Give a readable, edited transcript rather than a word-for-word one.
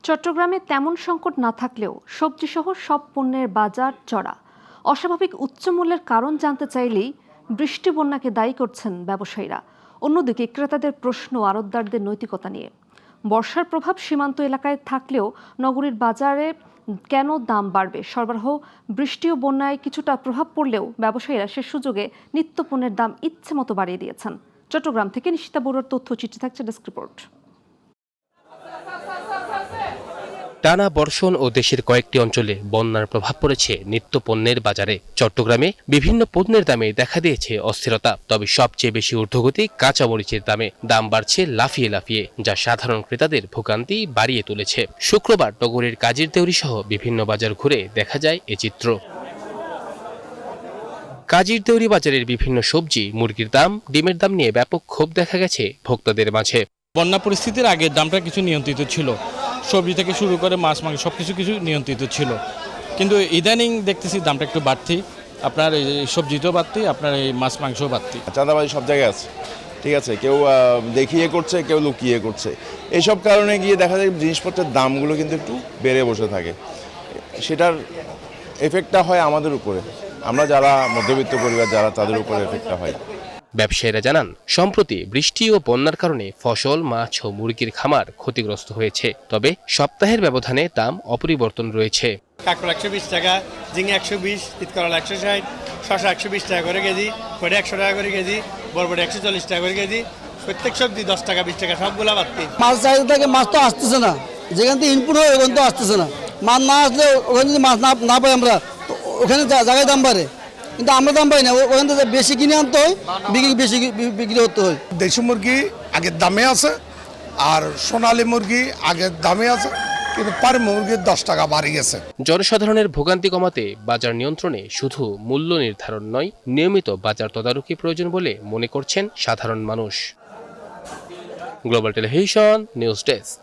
চট্টগ্রামে তেমন সংকট না থাকলেও সবজিসহ সব পণ্যের বাজার চড়া। অস্বাভাবিক উচ্চ মূল্যের কারণ জানতে চাইলেই বৃষ্টি বন্যাকে দায়ী করছেন ব্যবসায়ীরা। অন্যদিকে ক্রেতাদের প্রশ্ন আড়তদারদের নৈতিকতা নিয়ে। বর্ষার প্রভাব সীমান্ত এলাকায় থাকলেও নগরীর বাজারে কেন দাম বাড়বে? সরবরাহ বৃষ্টি ও বন্যায় কিছুটা প্রভাব পড়লেও ব্যবসায়ীরা সে সুযোগে নিত্যপণ্যের দাম ইচ্ছে মতো বাড়িয়ে দিয়েছেন। চট্টগ্রাম থেকে নিশিতা বড়ুয়ার তথ্যচিত্রে থাকছে ডেস্ক রিপোর্ট। টানা বর্ষণ ও দেশের কয়েকটি অঞ্চলে বন্যার প্রভাব পড়েছে নিত্যপণ্যের বাজারে। চট্টগ্রামে বিভিন্ন পণ্যের দামে দেখা দিয়েছে অস্থিরতা। তবে সবচেয়ে বেশি ঊর্ধ্বগতি কাঁচামরিচের দামে। দাম বাড়ছে লাফিয়ে লাফিয়ে, যা সাধারণ ক্রেতাদের ভোগান্তি বাড়িয়ে তুলেছে। শুক্রবার নগরীর কাজীরদেউরি সহ বিভিন্ন বাজার ঘুরে দেখা যায় এ চিত্র। কাজীরদেউরি বাজারের বিভিন্ন সবজি, মুরগির দাম, ডিমের দাম নিয়ে ব্যাপক ক্ষোভ দেখা গেছে ভোক্তাদের মাঝে। বন্যা পরিস্থিতির আগে দামটা কিছু নিয়ন্ত্রিত ছিল, সবজি থেকে শুরু করে মাছ মাংস সব কিছু নিয়ন্ত্রিত ছিল, কিন্তু ইদানিং দেখতেছি দামটা একটু বাড়তি। আপনার এই সবজিতেও বাড়তি, আপনার এই মাছ মাংসও বাড়তি। চাঁদাবাজি সব জায়গায় আছে, ঠিক আছে, কেউ দেখিয়ে করছে, কেউ লুকিয়ে করছে। এইসব কারণে গিয়ে দেখা যায় জিনিসপত্রের দামগুলো কিন্তু একটু বেড়ে বসে থাকে। সেটার এফেক্টটা হয় আমাদের উপরে, আমরা যারা মধ্যবিত্ত পরিবার যারা, তাদের উপরে এফেক্টটা হয়। ব্যবসায়ীরা জানান, সম্প্রতি বৃষ্টি ও বন্যার কারণে ফসল, মাছ ও মুরগির খামার ক্ষতিগ্রস্ত হয়েছে। তবে সপ্তাহের ব্যবধানে দাম অপরিবর্তন রয়েছে। কাঁকড়া 120 টাকা, ঝিঙে 120, তিতকরলা 160, শসা 120 টাকা করে কেজি, কড়ি 100 টাকা করে কেজি, বরবটি 140 টাকা করে কেজি। প্রত্যেক সবজি 10 টাকা 20 টাকা সবগুলা বাড়তি। মাছ চাহিদা থেকে মাছ তো আসতেছে না, যেখান থেকে ইনপুট হয় ওখান তো আসতেছে না। মাছ না আসলে ওখানে যদি মাছ না পাই আমরা, ওখানে জায়গায় দাম বাড়ে, কিন্তু আমরা দাম পাই না। ওখান থেকে বেশি কিনে আনতে হয়, বেশি বিক্রি করতে হয়। দেশি মুরগি আগের দামে আছে, আর সোনালী মুরগি আগের দামে আছে, কিন্তু পার মুরগির 10 টাকা বাড়ি গেছে। জনসাধারণের ভোগান্তি কমাতে বাজার নিয়ন্ত্রণে শুধু মূল্য নির্ধারণ নয়, নিয়মিত বাজার তদারকি প্রয়োজন বলে মনে করছেন সাধারণ মানুষ। Global television news desk.